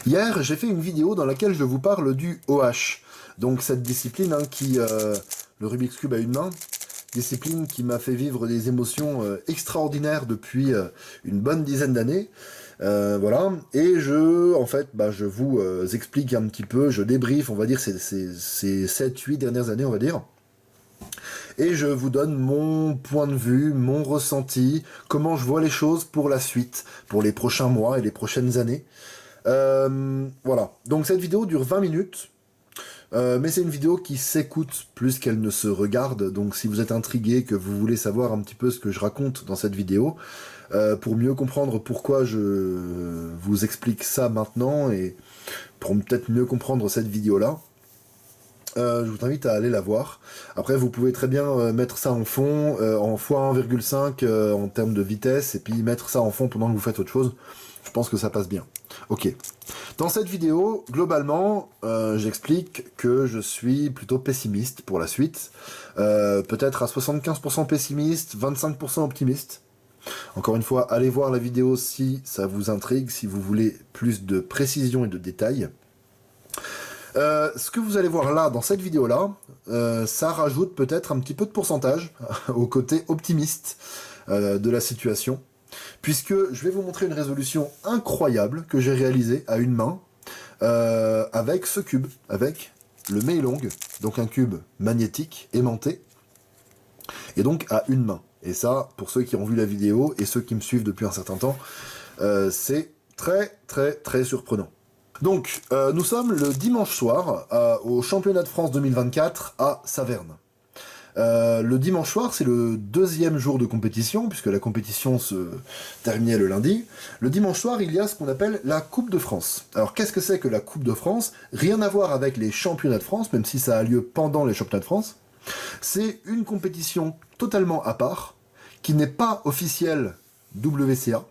Hier, j'ai fait une vidéo dans laquelle je vous parle du OH. Donc cette discipline le Rubik's Cube à une main, discipline qui m'a fait vivre des émotions extraordinaires depuis une bonne dizaine d'années. Voilà, et je vous explique un petit peu, je débriefe, on va dire, ces 7-8 dernières années, on va dire. Et je vous donne mon point de vue, mon ressenti, comment je vois les choses pour la suite, pour les prochains mois et les prochaines années. Voilà, donc cette vidéo dure 20 minutes, mais c'est une vidéo qui s'écoute plus qu'elle ne se regarde, donc si vous êtes intrigué, que vous voulez savoir un petit peu ce que je raconte dans cette vidéo, pour mieux comprendre pourquoi je vous explique ça maintenant, et pour peut-être mieux comprendre cette vidéo-là, je vous invite à aller la voir. Après, vous pouvez très bien mettre ça en fond, en x1,5 en termes de vitesse, et puis mettre ça en fond pendant que vous faites autre chose. Je pense que ça passe bien. Ok. Dans cette vidéo, globalement, j'explique que je suis plutôt pessimiste pour la suite. Peut-être à 75% pessimiste, 25% optimiste. Encore une fois, allez voir la vidéo si ça vous intrigue, si vous voulez plus de précision et de détails. Ce que vous allez voir là, dans cette vidéo-là, ça rajoute peut-être un petit peu de pourcentage au côté optimiste de la situation, puisque je vais vous montrer une résolution incroyable que j'ai réalisée à une main, avec ce cube, avec le Meilong, donc un cube magnétique, aimanté, et donc à une main. Et ça, pour ceux qui ont vu la vidéo, et ceux qui me suivent depuis un certain temps, c'est très très très surprenant. Donc, nous sommes le dimanche soir au championnat de France 2024 à Saverne. Le dimanche soir, c'est le deuxième jour de compétition, puisque la compétition se terminait le lundi. Le dimanche soir, il y a ce qu'on appelle la Coupe de France. Alors, qu'est-ce que c'est que la Coupe de France? Rien à voir avec les championnats de France, même si ça a lieu pendant les championnats de France. C'est une compétition totalement à part, qui n'est pas officielle WCA.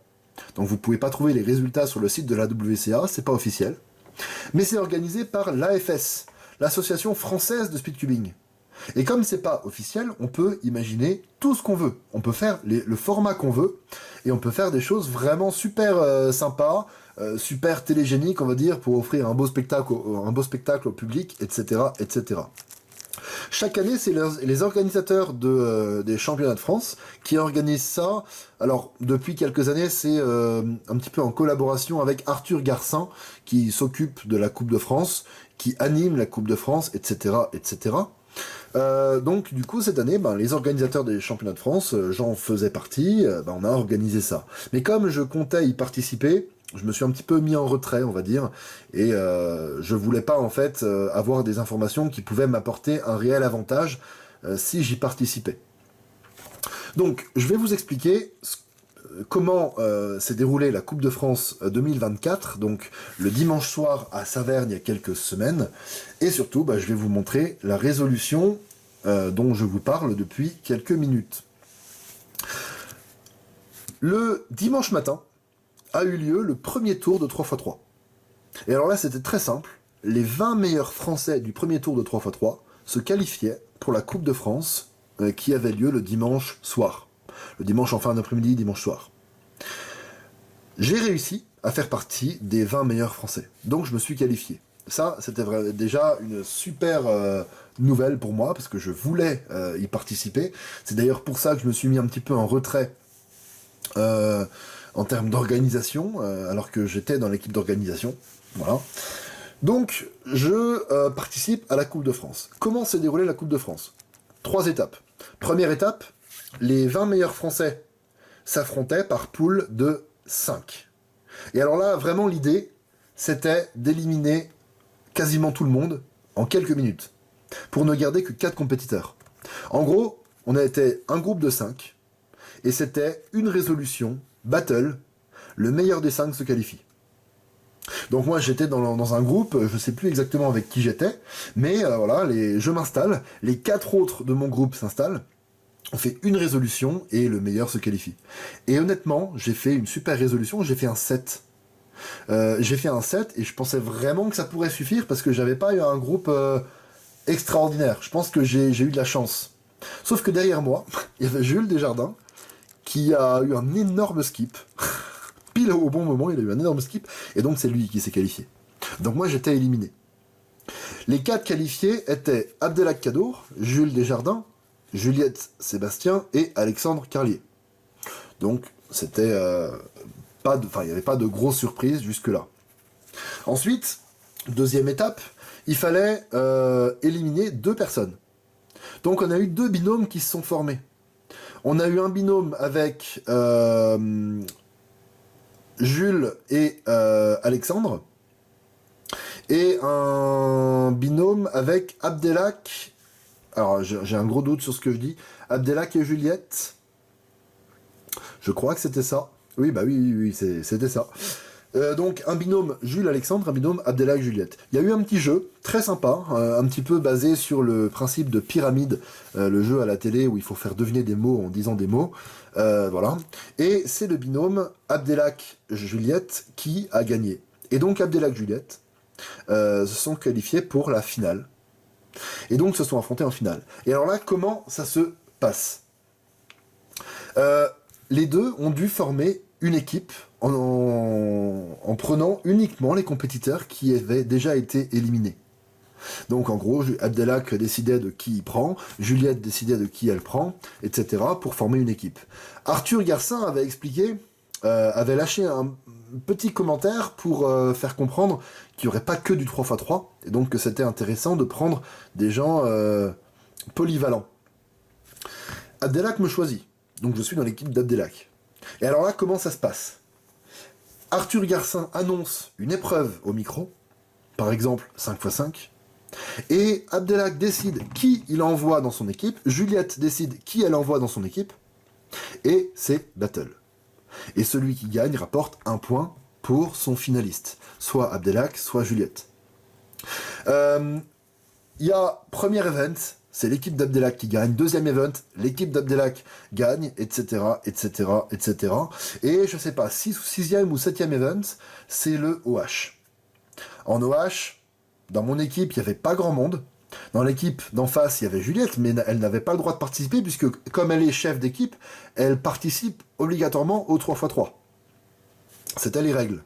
Donc vous pouvez pas trouver les résultats sur le site de la WCA, c'est pas officiel. Mais c'est organisé par l'AFS, l'Association Française de Speedcubing. Et comme c'est pas officiel, on peut imaginer tout ce qu'on veut. On peut faire le format qu'on veut, et on peut faire des choses vraiment super sympas, super télégéniques, on va dire, pour offrir un beau spectacle au public, etc., etc. Chaque année, c'est les organisateurs des championnats de France qui organisent ça. Alors, depuis quelques années, c'est un petit peu en collaboration avec Arthur Garcin, qui s'occupe de la Coupe de France, qui anime la Coupe de France, etc., etc. Donc, du coup, cette année, les organisateurs des championnats de France, j'en faisais partie, on a organisé ça. Mais comme je comptais y participer, je me suis un petit peu mis en retrait, on va dire, et je voulais pas, en fait, avoir des informations qui pouvaient m'apporter un réel avantage si j'y participais. Donc, je vais vous expliquer comment s'est déroulée la Coupe de France 2024, donc le dimanche soir à Saverne il y a quelques semaines, et surtout, je vais vous montrer la résolution dont je vous parle depuis quelques minutes. Le dimanche matin a eu lieu le premier tour de 3x3. Et alors là, c'était très simple. Les 20 meilleurs Français du premier tour de 3x3 se qualifiaient pour la Coupe de France qui avait lieu le dimanche soir. Le dimanche en fin d'après-midi, dimanche soir. J'ai réussi à faire partie des 20 meilleurs Français. Donc je me suis qualifié. Ça, c'était déjà une super nouvelle pour moi, parce que je voulais y participer. C'est d'ailleurs pour ça que je me suis mis un petit peu en retrait en termes d'organisation, alors que j'étais dans l'équipe d'organisation. Voilà. Donc, je participe à la Coupe de France. Comment s'est déroulée la Coupe de France? 3 étapes. Première étape, les 20 meilleurs Français s'affrontaient par poule de 5. Et alors là, vraiment, l'idée, c'était d'éliminer quasiment tout le monde en quelques minutes, pour ne garder que 4 compétiteurs. En gros, on a été un groupe de 5, et c'était une résolution, battle, le meilleur des 5 se qualifie. Donc moi j'étais dans un groupe, je sais plus exactement avec qui j'étais, mais voilà, je m'installe, les 4 autres de mon groupe s'installent, on fait une résolution et le meilleur se qualifie. Et honnêtement, j'ai fait une super résolution, j'ai fait un 7. J'ai fait un 7 et je pensais vraiment que ça pourrait suffire parce que j'avais pas eu un groupe extraordinaire. Je pense que j'ai eu de la chance. Sauf que derrière moi, il y avait Jules Desjardins qui a eu un énorme skip. Pile au bon moment, il a eu un énorme skip, et donc c'est lui qui s'est qualifié. Donc moi j'étais éliminé. Les 4 qualifiés étaient Abdelhak Kadour, Jules Desjardins, Juliette Sébastien et Alexandre Carlier. Donc c'était il n'y avait pas de grosse surprise jusque-là. Ensuite, deuxième étape, il fallait éliminer 2 personnes. Donc on a eu 2 binômes qui se sont formés. On a eu un binôme avec Jules et Alexandre, et un binôme avec Abdelhak. Alors j'ai un gros doute sur ce que je dis. Abdelhak et Juliette. Je crois que c'était ça. Oui, bah oui, c'était ça. Donc un binôme Jules-Alexandre, un binôme Abdelhak-Juliette. Il y a eu un petit jeu très sympa, un petit peu basé sur le principe de pyramide, le jeu à la télé où il faut faire deviner des mots en disant des mots. Voilà. Et c'est le binôme Abdelhak-Juliette qui a gagné. Et donc Abdelhak-Juliette se sont qualifiés pour la finale. Et donc se sont affrontés en finale. Et alors là, comment ça se passe? Les deux ont dû former une équipe en prenant uniquement les compétiteurs qui avaient déjà été éliminés. Donc en gros, Abdelhak décidait de qui il prend, Juliette décidait de qui elle prend, etc. pour former une équipe. Arthur Garcin avait expliqué, avait lâché un petit commentaire pour faire comprendre qu'il n'y aurait pas que du 3x3, et donc que c'était intéressant de prendre des gens polyvalents. Abdelhak me choisit, donc je suis dans l'équipe d'Abdelhak. Et alors là, comment ça se passe? Arthur Garcin annonce une épreuve au micro, par exemple 5x5, et Abdelhak décide qui il envoie dans son équipe, Juliette décide qui elle envoie dans son équipe, et c'est battle. Et celui qui gagne rapporte un point pour son finaliste, soit Abdelhak, soit Juliette. Il y a premier event, c'est l'équipe d'Abdelhak qui gagne. Deuxième event, l'équipe d'Abdelhak gagne, etc., etc., etc. Et je sais pas, 6e ou 7e event, c'est le OH. En OH, dans mon équipe, il n'y avait pas grand monde. Dans l'équipe d'en face, il y avait Juliette, mais elle n'avait pas le droit de participer, puisque comme elle est chef d'équipe, elle participe obligatoirement au 3x3. C'était les règles.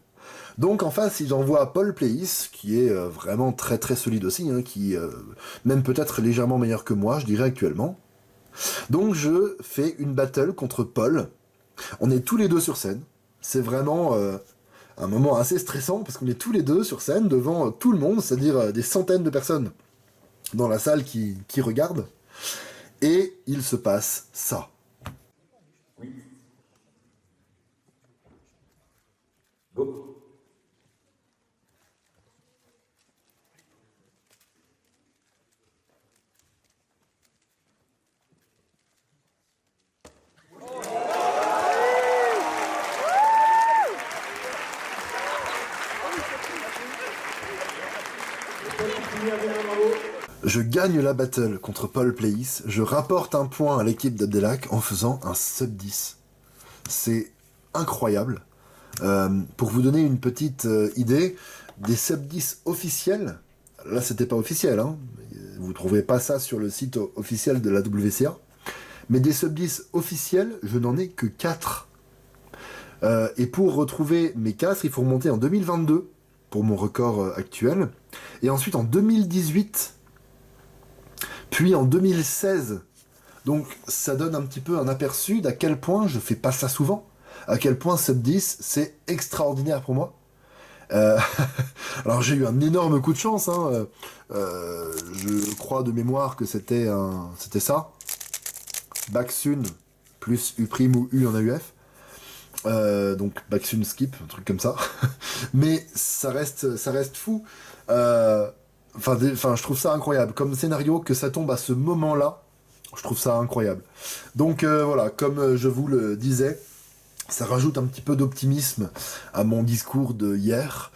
Donc en face, ils envoient Paul Pléis, qui est vraiment très très solide aussi, hein, qui même peut-être légèrement meilleur que moi, je dirais actuellement. Donc je fais une battle contre Paul. On est tous les deux sur scène. C'est vraiment un moment assez stressant, parce qu'on est tous les deux sur scène devant tout le monde, c'est-à-dire des centaines de personnes dans la salle qui regardent. Et il se passe ça. Oui. Go. Je gagne la battle contre Paul Pléis, je rapporte un point à l'équipe d'Abdelhak en faisant un sub 10. C'est incroyable. Pour vous donner une petite idée, des sub 10 officiels, là c'était pas officiel, hein, vous trouvez pas ça sur le site officiel de la WCA, mais des sub 10 officiels, je n'en ai que 4. Et pour retrouver mes 4, il faut remonter en 2022 pour mon record actuel, et ensuite en 2018, puis en 2016. Donc ça donne un petit peu un aperçu d'à quel point je fais pas ça souvent, à quel point sub 10 c'est extraordinaire pour moi. Alors j'ai eu un énorme coup de chance, hein. Je crois de mémoire que c'était ça, Backsun plus U' ou U en AUF. Donc Backsun skip, un truc comme ça. Mais ça reste fou. Enfin, je trouve ça incroyable. Comme scénario, que ça tombe à ce moment-là, je trouve ça incroyable. Donc voilà, comme je vous le disais, ça rajoute un petit peu d'optimisme à mon discours de hier,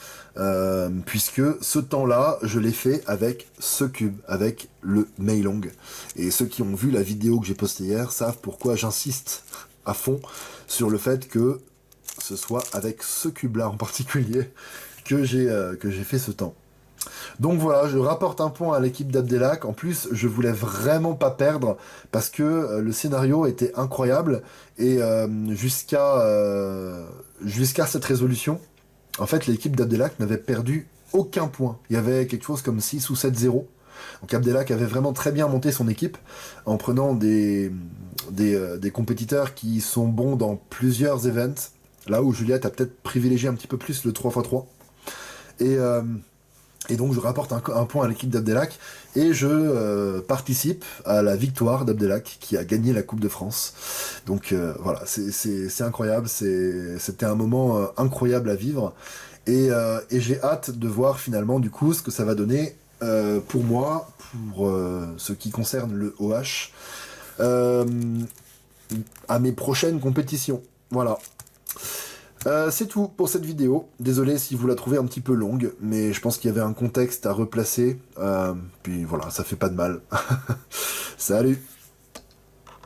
puisque ce temps-là, je l'ai fait avec ce cube, avec le Meilong. Et ceux qui ont vu la vidéo que j'ai postée hier savent pourquoi j'insiste à fond sur le fait que ce soit avec ce cube-là en particulier que j'ai fait ce temps. Donc voilà, je rapporte un point à l'équipe d'Abdelhak. En plus, je voulais vraiment pas perdre parce que le scénario était incroyable et jusqu'à cette résolution, en fait, l'équipe d'Abdelhak n'avait perdu aucun point. Il y avait quelque chose comme 6 ou 7-0. Donc Abdelak avait vraiment très bien monté son équipe en prenant des compétiteurs qui sont bons dans plusieurs events. Là où Juliette a peut-être privilégié un petit peu plus le 3x3. Et donc je rapporte un point à l'équipe d'Abdelak et je participe à la victoire d'Abdelak qui a gagné la Coupe de France. Donc voilà, c'est incroyable, c'était un moment incroyable à vivre et j'ai hâte de voir finalement du coup ce que ça va donner pour moi, pour ce qui concerne le OH, euh, à mes prochaines compétitions. Voilà. C'est tout pour cette vidéo. Désolé si vous la trouvez un petit peu longue, mais je pense qu'il y avait un contexte à replacer. Puis voilà, ça fait pas de mal. Salut!